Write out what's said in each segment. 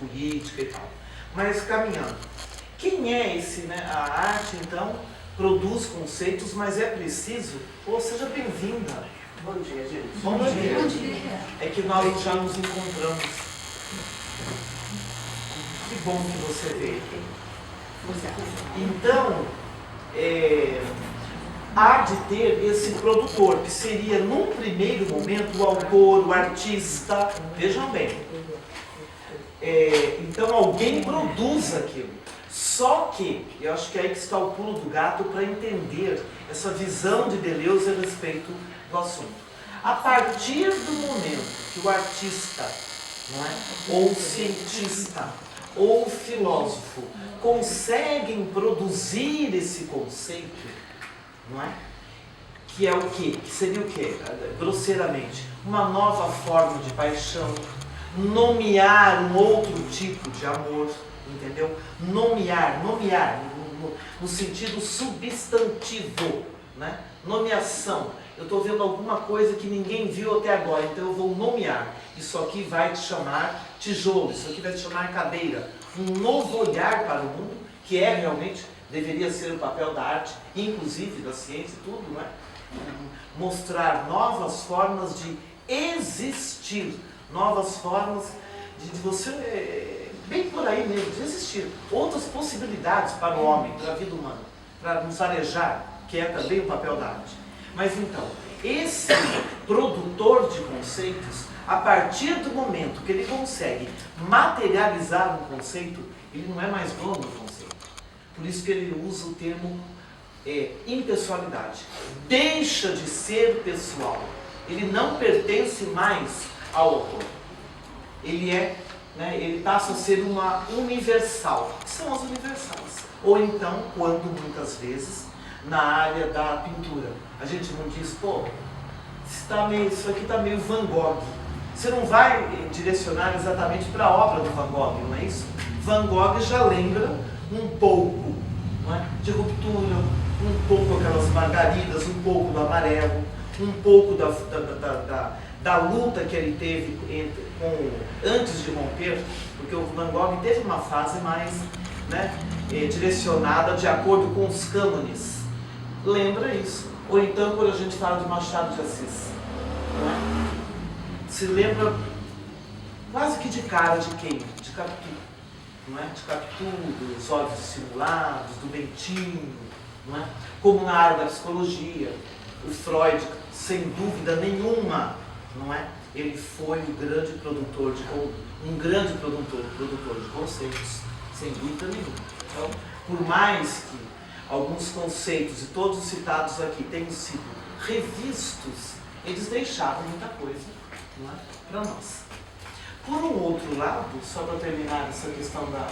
política e tal. Mas caminhando. Quem é esse, né? A arte, então, produz conceitos, mas é preciso... seja bem-vinda. Bom dia, gente. Bom dia. Bom dia. É que nós já nos encontramos. Que bom que você veio. Então, há de ter esse produtor, que seria, num primeiro momento, o autor, o artista. Vejam bem. Então, alguém produz aquilo. Só que, eu acho que é aí que está o pulo do gato para entender essa visão de Deleuze a respeito do assunto. A partir do momento que o artista, não é? Ou o cientista, ou o filósofo, conseguem produzir esse conceito, não é? Que é o quê? Que seria o quê? Grosseiramente, uma nova forma de paixão, nomear um outro tipo de amor, entendeu? Nomear no sentido substantivo, né? Nomeação. Eu estou vendo alguma coisa que ninguém viu até agora, então eu vou nomear. Isso aqui vai te chamar tijolo, isso aqui vai te chamar cadeira. Um novo olhar para o mundo, que realmente, deveria ser o papel da arte, inclusive da ciência e tudo, não é? Mostrar novas formas de existir, novas formas de você, bem por aí mesmo, de existir. Outras possibilidades para o homem, para a vida humana, para nos arejar, que é também o papel da arte. Mas então, esse produtor de conceitos, a partir do momento que ele consegue materializar um conceito, ele não é mais dono do conceito. Por isso que ele usa o termo impessoalidade. Deixa de ser pessoal. Ele não pertence mais ao autor. Ele passa a ser uma universal. Que são as universais. Ou então, quando muitas vezes, na área da pintura, a gente não diz, isso aqui está meio Van Gogh. Você não vai direcionar exatamente para a obra do Van Gogh, não é isso? Van Gogh já lembra um pouco, não é? De ruptura, um pouco aquelas margaridas, um pouco do amarelo, um pouco da luta que ele teve antes de romper, porque o Van Gogh teve uma fase mais, né, direcionada de acordo com os cânones. Lembra isso? Ou então, quando a gente fala de Machado de Assis, não é? Se lembra quase que de cara de quem? De Capitu, não é? De Capitu, dos olhos dissimulados, do Bentinho, não é? Como na área da psicologia, o Freud, sem dúvida nenhuma, não é? Ele foi um grande produtor de conceitos, sem dúvida nenhuma. Então, por mais que alguns conceitos, e todos os citados aqui, tenham sido revistos, eles deixaram muita coisa, não é? Para nós. Por um outro lado, só para terminar essa questão da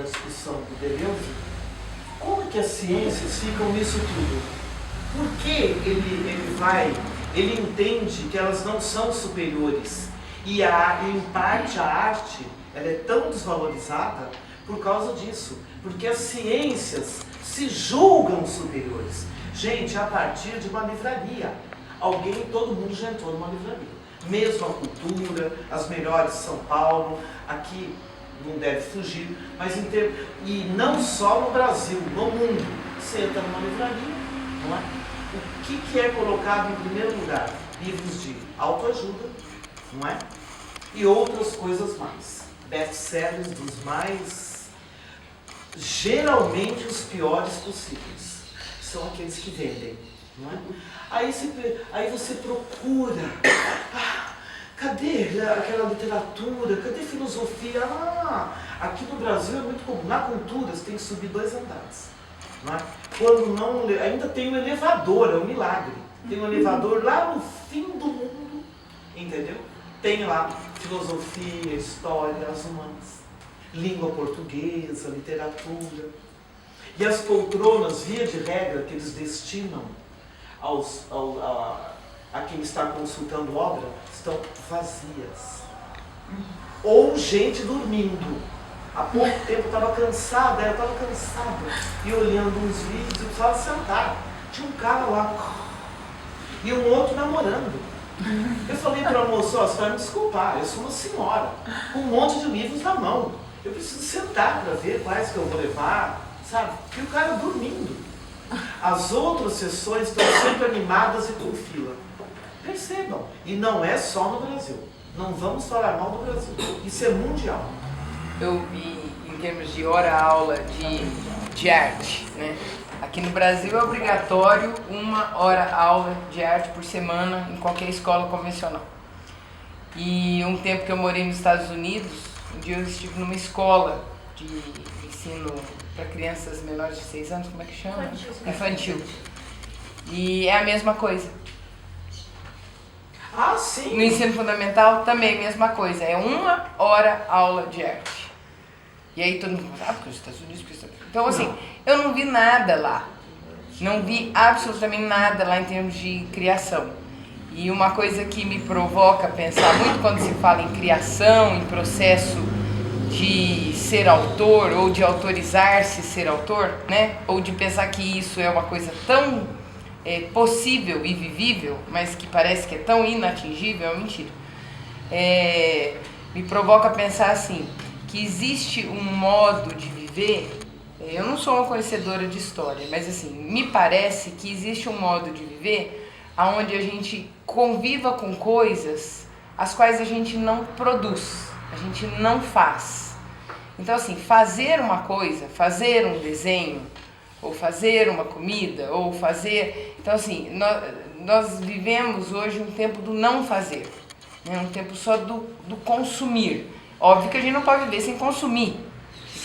discussão do Deleuze, como é que as ciências ficam nisso tudo? Por que ele entende que elas não são superiores? E em parte a arte, ela é tão desvalorizada por causa disso. Porque as ciências se julgam superiores. Gente, a partir de uma livraria. Todo mundo já entrou numa livraria. Mesmo a cultura, as melhores de São Paulo, aqui não deve fugir, mas e não só no Brasil, no mundo. Você entra numa livraria, não é? O que é colocado em primeiro lugar? Livros de autoajuda, não é? E outras coisas mais. Best-sellers dos mais, geralmente os piores possíveis. São aqueles que vendem, não é? Aí você procura, cadê aquela literatura, cadê filosofia? Aqui no Brasil é muito comum, na cultura você tem que subir 2 andares. Não é? Quando não, ainda tem um elevador, é um milagre. Tem um elevador lá no fim do mundo, entendeu? Tem lá filosofia, história, as humanas, língua portuguesa, literatura. E as poltronas, via de regra, que eles destinam a quem está consultando obra, estão vazias. Ou gente dormindo. Há pouco tempo eu estava cansada, e olhando uns vídeos, eu precisava sentar. Tinha um cara lá, e um outro namorando. Eu falei para a moça, ó, você vai me desculpar, eu sou uma senhora, com um monte de livros na mão. Eu preciso sentar para ver quais que eu vou levar, sabe? E o cara dormindo. As outras sessões estão sempre animadas e com fila. Percebam, e não é só no Brasil. Não vamos falar mal do Brasil. Isso é mundial. Eu vi, em termos de hora-aula de arte, né? Aqui no Brasil é obrigatório 1 hora-aula de arte por semana em qualquer escola convencional. E um tempo que eu morei nos Estados Unidos, um dia eu estive numa escola de ensino para crianças menores de 6 anos, como é que chama? Infantil. E é a mesma coisa. Ah, sim! No ensino fundamental também é a mesma coisa, é 1 hora aula de arte. E aí todo mundo fala, porque os Estados Unidos... Então assim, eu não vi nada lá. Não vi absolutamente nada lá em termos de criação. E uma coisa que me provoca pensar muito quando se fala em criação, em processo de ser autor ou de autorizar-se ser autor, né? Ou de pensar que isso é uma coisa tão possível e vivível, mas que parece que é tão inatingível, é mentira. Me provoca pensar assim, que existe um modo de viver, eu não sou uma conhecedora de história, mas assim, me parece que existe um modo de viver onde a gente conviva com coisas as quais a gente não produz, a gente não faz. Então assim, fazer uma coisa, fazer um desenho, ou fazer uma comida, ou fazer... Então assim, nós vivemos hoje um tempo do não fazer, né? Um tempo só do consumir. Óbvio que a gente não pode viver sem consumir.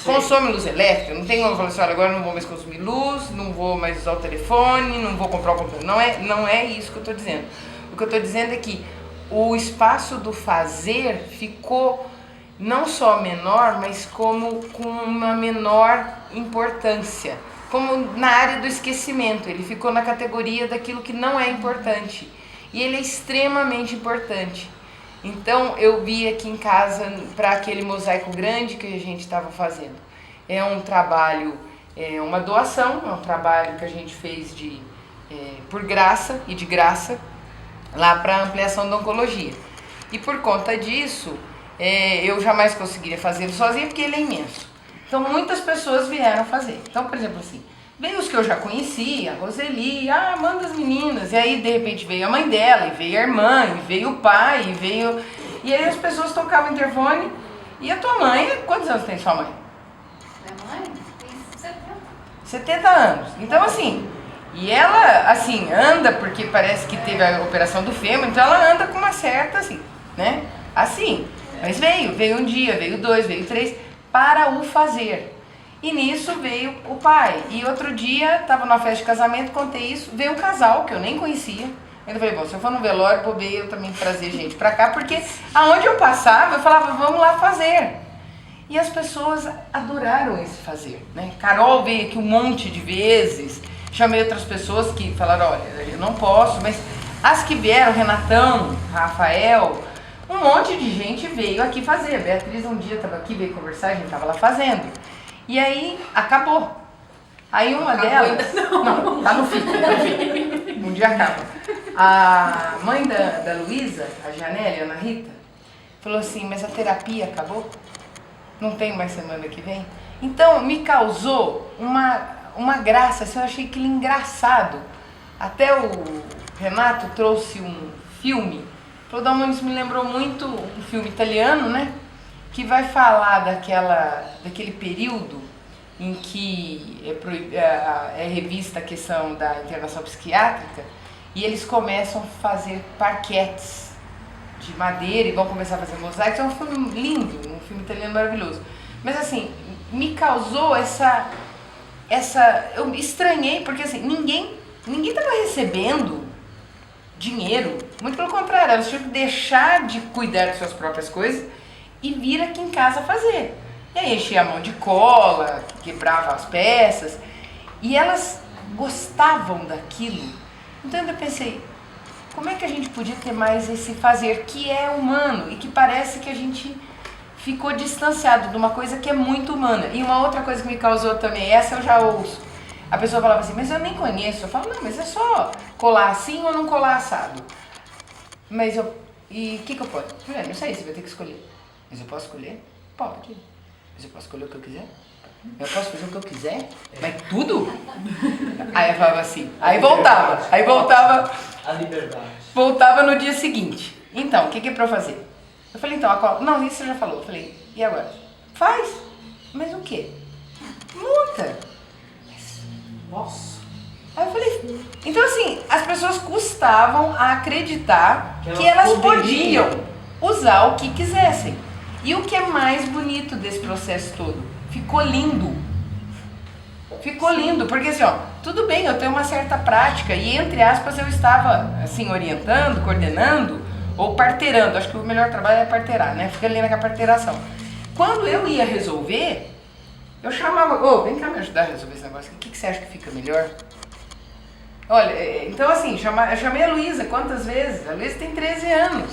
Consome luz elétrica, não tem como falar assim, olha, agora não vou mais consumir luz, não vou mais usar o telefone, não vou comprar o computador. Não é isso que eu estou dizendo. O que eu estou dizendo é que o espaço do fazer ficou não só menor, mas como com uma menor importância. Como na área do esquecimento, ele ficou na categoria daquilo que não é importante. E ele é extremamente importante. Então eu vi aqui em casa, para aquele mosaico grande que a gente estava fazendo, é um trabalho, é uma doação, é um trabalho que a gente fez por graça e de graça, lá para a ampliação da oncologia. E por conta disso, eu jamais conseguiria fazê-lo sozinha, porque ele é imenso. Então muitas pessoas vieram fazer. Então, por exemplo assim, veio os que eu já conhecia, a Roseli, manda as meninas. E aí, de repente, veio a mãe dela, e veio a irmã, e veio o pai, e veio... E aí as pessoas tocavam o interfone. E a tua mãe, quantos anos tem sua mãe? Minha mãe tem 70. 70 anos. Então, assim, e ela, assim, anda, porque parece que teve a operação do fêmur, então ela anda com uma certa, assim, né? Assim. Mas veio um dia, veio 2, veio 3, para o fazer. E nisso veio o pai. E outro dia, estava numa festa de casamento, contei isso, veio um casal que eu nem conhecia. Eu falei, bom, se eu for no velório, vou ver eu também trazer gente pra cá, porque aonde eu passava, eu falava, vamos lá fazer. E as pessoas adoraram esse fazer, né? Carol veio aqui um monte de vezes, chamei outras pessoas que falaram, olha, eu não posso, mas as que vieram, Renatão, Rafael, um monte de gente veio aqui fazer. A Beatriz um dia estava aqui, veio conversar, a gente estava lá fazendo. E aí, acabou. Aí uma delas... Não, tá no fim. Um dia acaba. A mãe da Luísa, a Janelle, a Ana Rita, falou assim, mas a terapia acabou? Não tem mais semana que vem? Então, me causou uma graça, assim, eu achei aquilo engraçado. Até o Renato trouxe um filme, falou, Dalmon, isso me lembrou muito um filme italiano, né? Que vai falar daquele período em que é revista a questão da internação psiquiátrica, e eles começam a fazer parquetes de madeira e vão começar a fazer mosaicos. É um filme lindo, um filme italiano maravilhoso. Mas assim, me causou eu estranhei, porque assim, ninguém estava recebendo dinheiro, muito pelo contrário, elas tinham que deixar de cuidar de suas próprias coisas e vir aqui em casa fazer. E aí enchia a mão de cola, quebrava as peças, e elas gostavam daquilo. Então eu pensei, como é que a gente podia ter mais esse fazer que é humano e que parece que a gente ficou distanciado de uma coisa que é muito humana. E uma outra coisa que me causou também, essa eu já ouço, a pessoa falava assim, mas eu nem conheço. Eu falo, não, mas é só colar assim ou não colar assado. Mas eu... E o que eu posso? Eu falei, não sei, você vai ter que escolher. Mas eu posso escolher? Pode. Mas eu posso escolher o que eu quiser? Eu posso fazer o que eu quiser? Mas tudo? Aí eu falava assim. Aí voltava. A liberdade. Voltava no dia seguinte. Então, o que é pra eu fazer? Eu falei, então, não, isso você já falou. Eu falei, e agora? Faz. Mas o quê? Multa. Nossa. Aí eu falei, então assim, as pessoas custavam a acreditar que elas poderiam podiam usar o que quisessem. E o que é mais bonito desse processo todo? Ficou lindo. Ficou lindo, porque assim, ó, tudo bem, eu tenho uma certa prática e entre aspas eu estava assim orientando, coordenando ou parteirando. Acho que o melhor trabalho é parteirar, né? Fica ali na parteiração. Quando eu ia resolver, eu chamava, vem cá me ajudar a resolver esse negócio. O que você acha que fica melhor? Olha, então assim, eu chamei a Luísa quantas vezes? A Luísa tem 13 anos.